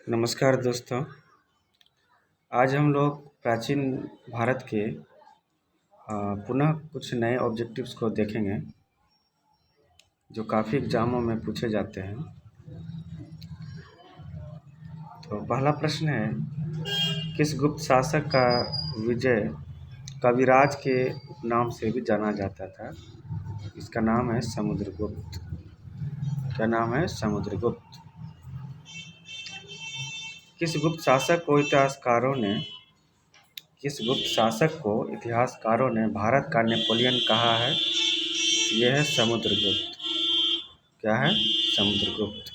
नमस्कार दोस्तों। आज हम लोग प्राचीन भारत के पुनः कुछ नए ऑब्जेक्टिव्स को देखेंगे जो काफ़ी एग्ज़ामों में पूछे जाते हैं। तो पहला प्रश्न है, किस गुप्त शासक का विजय कविराज के नाम से भी जाना जाता था? इसका नाम है समुद्रगुप्त। क्या नाम है? समुद्रगुप्त। किस गुप्त शासक को इतिहासकारों ने भारत का नेपोलियन कहा है? यह है समुद्रगुप्त। क्या है? समुद्रगुप्त।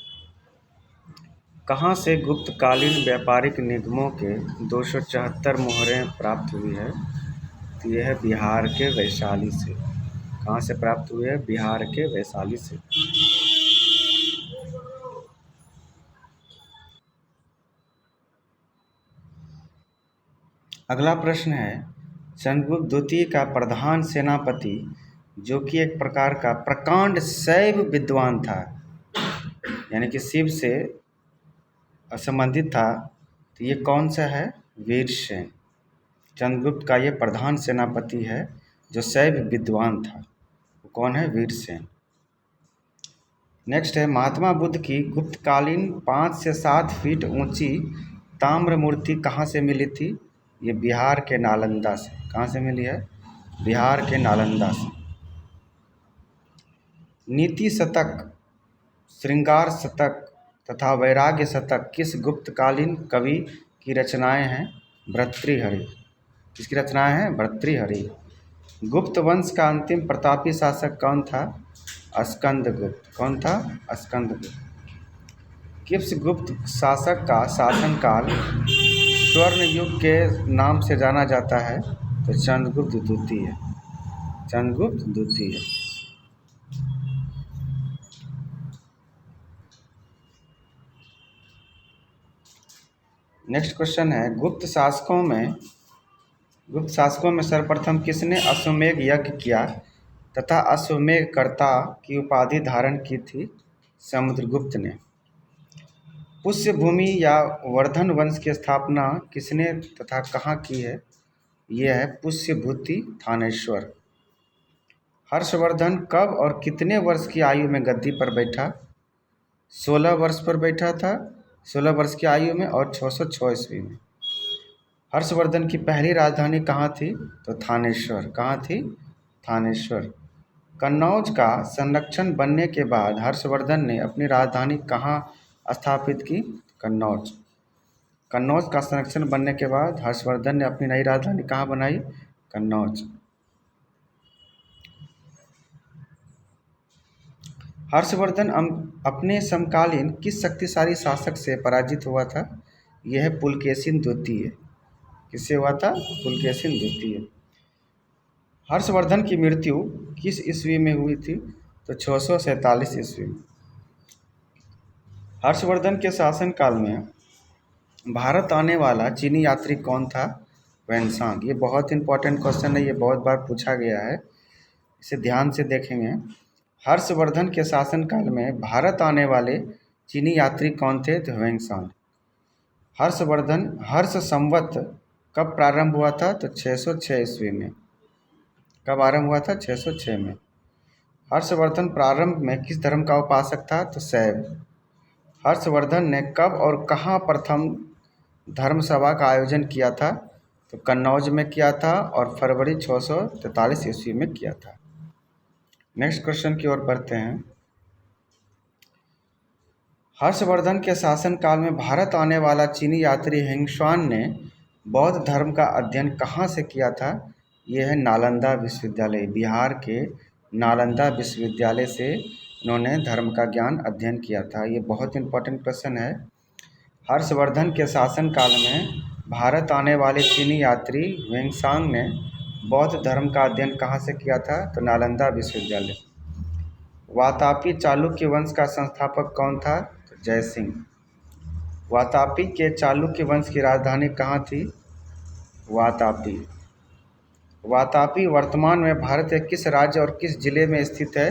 कहाँ से गुप्तकालीन व्यापारिक निगमों के 274 मोहरें प्राप्त हुई है? तो यह है बिहार के वैशाली से। कहाँ से प्राप्त हुई है? बिहार के वैशाली से। अगला प्रश्न है, चंद्रगुप्त द्वितीय का प्रधान सेनापति जो कि एक प्रकार का प्रकांड शैव विद्वान था, यानी कि शिव से संबंधित था, तो ये कौन सा है? वीरसेन। चंद्रगुप्त का ये प्रधान सेनापति है जो शैव विद्वान था। वो कौन है? वीरसेन। नेक्स्ट है, महात्मा बुद्ध की गुप्तकालीन 5 से 7 फीट ऊंची ताम्र मूर्ति कहाँ से मिली थी? ये बिहार के नालंदा से। कहाँ से मिली है? बिहार के नालंदा से। नीति शतक, श्रृंगार शतक तथा वैराग्य शतक किस गुप्तकालीन कवि की रचनाएं हैं? भर्तृहरि। किसकी रचनाएं हैं? भर्तृहरि। गुप्त वंश का अंतिम प्रतापी शासक कौन था? स्कंदगुप्त। कौन था? स्कंदगुप्त। किस गुप्त शासक का शासनकाल स्वर्ण युग के नाम से जाना जाता है? तो चंद्रगुप्त द्वितीय। चंद्रगुप्त द्वितीय। नेक्स्ट क्वेश्चन है, गुप्त शासकों में सर्वप्रथम किसने अश्वमेध यज्ञ किया तथा अश्वमेध कर्ता की उपाधि धारण की थी? समुद्रगुप्त ने। पुष्य भूमि या वर्धन वंश की स्थापना किसने तथा कहाँ की है? यह है पुष्यभूति थानेश्वर। हर्षवर्धन कब और कितने वर्ष की आयु में गद्दी पर बैठा? 16 वर्ष पर बैठा था, 16 वर्ष की आयु में, और 606 ईस्वी में। हर्षवर्धन की पहली राजधानी कहाँ थी? तो थानेश्वर। कहाँ थी? थानेश्वर। कन्नौज का संरक्षण बनने के बाद हर्षवर्धन ने अपनी राजधानी कहाँ स्थापित की? कन्नौज। कन्नौज का संरक्षण बनने के बाद हर्षवर्धन ने अपनी नई राजधानी कहाँ बनाई? कन्नौज। हर्षवर्धन अपने समकालीन किस शक्तिशाली शासक से पराजित हुआ था? यह है पुलकेशिन द्वितीय। किससे हुआ था? पुलकेशिन द्वितीय। हर्षवर्धन की मृत्यु किस ईस्वी में हुई थी? तो 647 ईस्वी में। हर्षवर्धन के शासनकाल में भारत आने वाला चीनी यात्री कौन था? वैनसांग। ये बहुत इंपॉर्टेंट क्वेश्चन है, ये बहुत बार पूछा गया है, इसे ध्यान से देखेंगे। हर्षवर्धन के शासनकाल में भारत आने वाले चीनी यात्री कौन थे? तो वैनसांग। हर्ष संवत कब प्रारंभ हुआ था? तो 606 ईस्वी में। कब आरंभ हुआ था? 606 में। हर्षवर्धन प्रारंभ में किस धर्म का उपासक था? तो शैव। हर्षवर्धन ने कब और कहाँ प्रथम धर्मसभा का आयोजन किया था? तो कन्नौज में किया था और फरवरी 643 ईस्वी में किया था। नेक्स्ट क्वेश्चन की ओर बढ़ते हैं। हर्षवर्धन के शासनकाल में भारत आने वाला चीनी यात्री हिंगश्वान ने बौद्ध धर्म का अध्ययन कहाँ से किया था? यह है नालंदा विश्वविद्यालय। बिहार के नालंदा विश्वविद्यालय से उन्होंने धर्म का ज्ञान अध्ययन किया था। ये बहुत इंपॉर्टेंट क्वेश्चन है। हर्षवर्धन के शासनकाल में भारत आने वाले चीनी यात्री वेंगसांग ने बौद्ध धर्म का अध्ययन कहाँ से किया था? तो नालंदा विश्वविद्यालय। वातापी चालुक्य वंश का संस्थापक कौन था? तो जयसिंह। वातापी के चालुक्य वंश की राजधानी कहाँ थी? वातापी। वातापी वर्तमान में भारत के किस राज्य और किस जिले में स्थित है?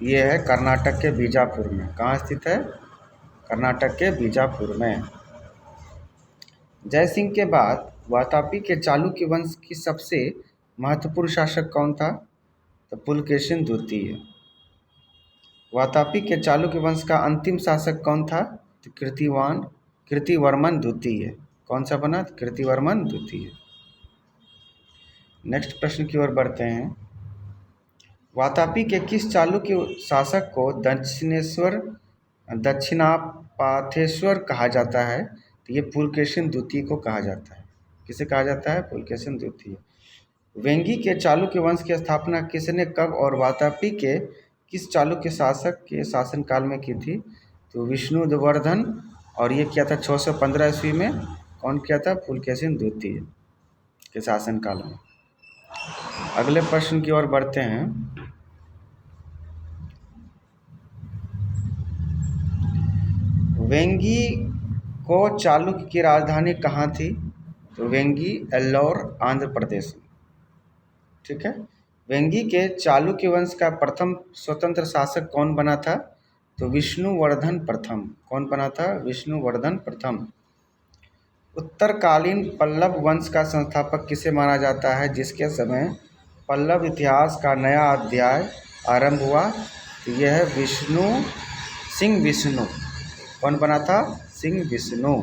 ये है कर्नाटक के बीजापुर में। कहाँ स्थित है? कर्नाटक के बीजापुर में। जयसिंह के बाद वातापी के चालुक्य वंश की सबसे महत्वपूर्ण शासक कौन था? तो पुलकेशिन द्वितीय। वातापी के चालुक्य वंश का अंतिम शासक कौन था? तो कीर्तिवर्मन द्वितीय। कौन सा बना? कीर्तिवर्मन द्वितीय। नेक्स्ट प्रश्न की ओर बढ़ते हैं। वातापी के किस चालुक्य शासक को दक्षिणापाथेश्वर कहा जाता है? तो ये पुलकेशिन द्वितीय को कहा जाता है। किसे कहा जाता है? पुलकेशिन द्वितीय। वेंगी के चालुक्य वंश की स्थापना किसने कब और वातापी के किस चालुक्य शासक के शासनकाल में की थी? तो विष्णुवर्धन। और ये किया था 615 ईस्वी में। कौन किया था? पुलकेशिन द्वितीय के शासनकाल में। अगले प्रश्न की ओर बढ़ते हैं। वेंगी को चालुक्य की राजधानी कहाँ थी? तो वेंगी एल्लौर आंध्र प्रदेश में। ठीक है। वेंगी के चालुक्य वंश का प्रथम स्वतंत्र शासक कौन बना था? तो विष्णुवर्धन प्रथम। कौन बना था? विष्णुवर्धन प्रथम। उत्तरकालीन पल्लव वंश का संस्थापक किसे माना जाता है, जिसके समय पल्लव इतिहास का नया अध्याय आरंभ हुआ? तो यह है सिंह विष्णु। कौन बना था? सिंह विष्णु।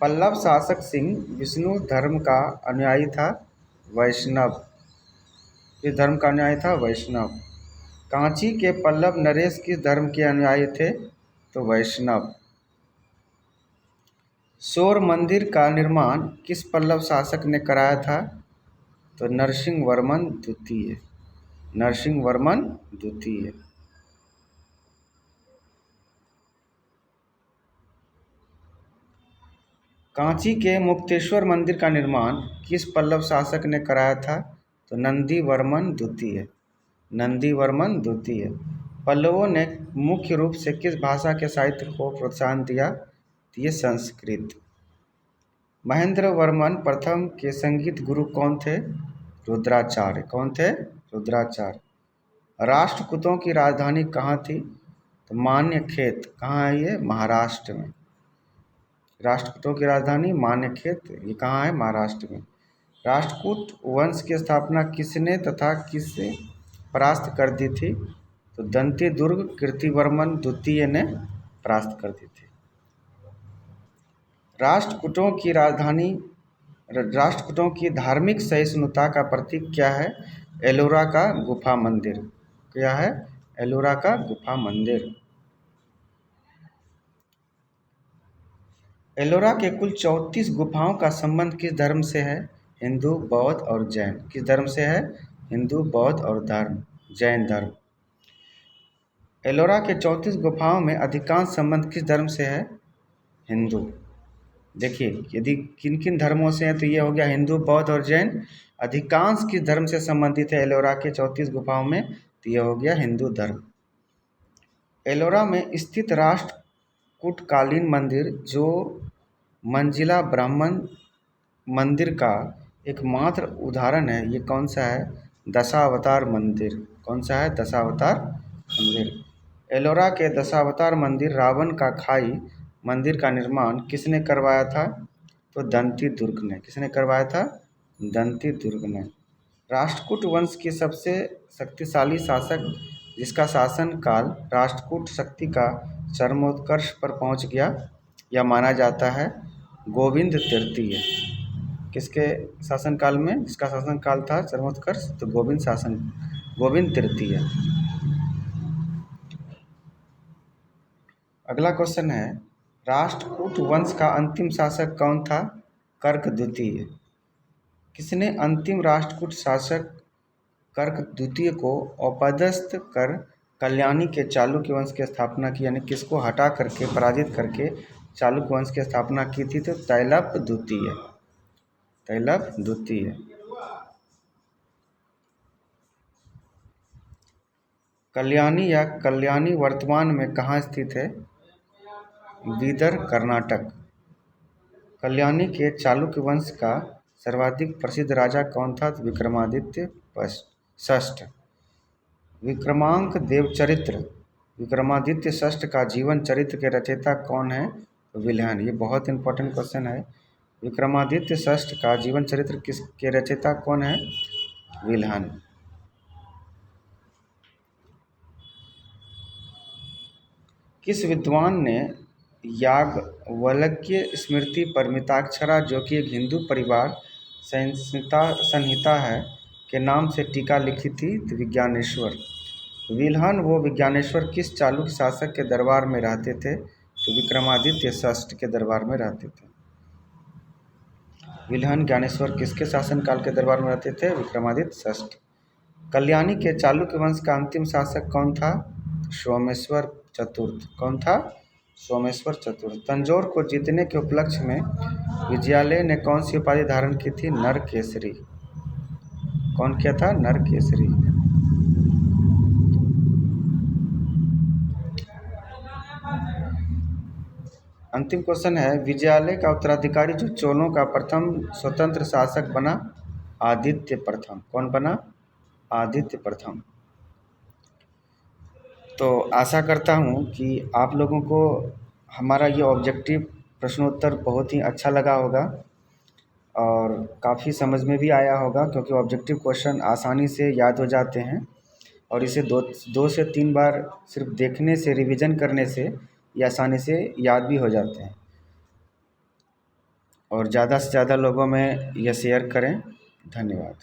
पल्लव शासक सिंह विष्णु धर्म का अनुयायी था, वैष्णव। किस धर्म का अनुयायी था? वैष्णव। कांची के पल्लव नरेश किस धर्म के अनुयायी थे? तो वैष्णव। शोर मंदिर का निर्माण किस पल्लव शासक ने कराया था? तो नरसिंहवर्मन द्वितीय। नरसिंहवर्मन द्वितीय। कांची के मुक्तेश्वर मंदिर का निर्माण किस पल्लव शासक ने कराया था? तो नंदीवर्मन द्वितीय। नंदीवर्मन द्वितीय। पल्लवों ने मुख्य रूप से किस भाषा के साहित्य को प्रोत्साहन दिया? तो ये संस्कृत। महेंद्रवर्मन प्रथम के संगीत गुरु कौन थे? रुद्राचार्य। कौन थे? रुद्राचार्य। राष्ट्रकूटों की राजधानी कहाँ थी? तो मान्यखेत। कहाँ है ये? महाराष्ट्र में। राष्ट्रकूटों की राजधानी मान्यखेत, ये कहाँ है? महाराष्ट्र में। राष्ट्रकूट वंश की स्थापना किसने तथा किससे परास्त कर दी थी? तो दंती दुर्ग कीर्तिवर्मन द्वितीय ने परास्त कर दी थी। राष्ट्रकूटों की धार्मिक सहिष्णुता का प्रतीक क्या है? एलोरा का गुफा मंदिर। क्या है? एलोरा का गुफा मंदिर। एलोरा के कुल 34 गुफाओं का संबंध किस धर्म से है? हिंदू, बौद्ध और जैन। किस धर्म से है? हिंदू, बौद्ध और जैन धर्म। एलोरा के 34 गुफाओं में अधिकांश संबंध किस धर्म से है? हिंदू। देखिए, यदि किन किन धर्मों से हैं तो ये हो गया हिंदू, बौद्ध और जैन। अधिकांश किस धर्म से संबंधित है एलोरा के 34 गुफाओं में? तो ये हो गया हिंदू धर्म। एलोरा में स्थित राष्ट्रकूटकालीन मंदिर जो मंजिला ब्राह्मण मंदिर का एकमात्र उदाहरण है, ये कौन सा है? दशावतार मंदिर। कौन सा है? दशावतार मंदिर। एलोरा के दशावतार मंदिर रावण का खाई मंदिर का निर्माण किसने करवाया था? तो दंती दुर्ग ने। किसने करवाया था? दंती दुर्ग ने। राष्ट्रकूट वंश की सबसे शक्तिशाली शासक जिसका शासनकाल राष्ट्रकूट शक्ति का चरमोत्कर्ष पर पहुंच गया, यह माना जाता है गोविंद तृतीय। किसके शासनकाल में? जिसका शासनकाल था चरमोत्कर्ष? तो गोविंद तृतीय। अगला क्वेश्चन है, राष्ट्रकूट वंश का अंतिम शासक कौन था? कर्क द्वितीय। किसने अंतिम राष्ट्रकूट शासक कर्क द्वितीय को अपदस्थ कर कल्याणी के चालुक्य वंश की स्थापना की? यानी किसको हटा करके, पराजित करके चालुक्य वंश की स्थापना की थी? तो तैलप द्वितीय। तैलप द्वितीय। कल्याणी या कल्याणी वर्तमान में कहाँ स्थित है? बीदर, कर्नाटक। कल्याणी के चालुक्य वंश का सर्वाधिक प्रसिद्ध राजा कौन था? विक्रमादित्य षष्ठ। विक्रमांक देवचरित्र विक्रमादित्य षष्ठ का जीवन चरित्र के रचयिता कौन है? विल्हन। ये बहुत इंपॉर्टेंट क्वेश्चन है। विक्रमादित्य षष्ठ का जीवन चरित्र किसके रचयिता कौन है? विल्हन। किस विद्वान ने याज्ञवल्क्य स्मृति पर मिताक्षरा, जो कि एक हिंदू परिवार संहिता है, के नाम से टीका लिखी थी? तो विज्ञानेश्वर। विल्हन वो विज्ञानेश्वर किस चालुक्य शासक के दरबार में रहते थे? तो विक्रमादित्य षष्ठ के दरबार में रहते थे। विल्हन ज्ञानेश्वर किसके शासनकाल के दरबार में रहते थे? विक्रमादित्य षष्ठ। कल्याणी के चालुक्य वंश का अंतिम शासक कौन था? सोमेश्वर चतुर्थ। कौन था? सोमेश्वर चतुर्थ। तंजौर को जीतने के उपलक्ष्य में विजयालय ने कौन सी उपाधि धारण की थी? नरकेसरी। कौन किया था? नरकेसरी। अंतिम क्वेश्चन है, विजयालय का उत्तराधिकारी जो चोलों का प्रथम स्वतंत्र शासक बना? आदित्य प्रथम। कौन बना? आदित्य प्रथम। तो आशा करता हूँ कि आप लोगों को हमारा ये ऑब्जेक्टिव प्रश्नोत्तर बहुत ही अच्छा लगा होगा और काफ़ी समझ में भी आया होगा, क्योंकि ऑब्जेक्टिव क्वेश्चन आसानी से याद हो जाते हैं और इसे दो से तीन बार सिर्फ देखने से, रिवीजन करने से ये आसानी से याद भी हो जाते हैं। और ज़्यादा से ज़्यादा लोगों में यह शेयर करें। धन्यवाद।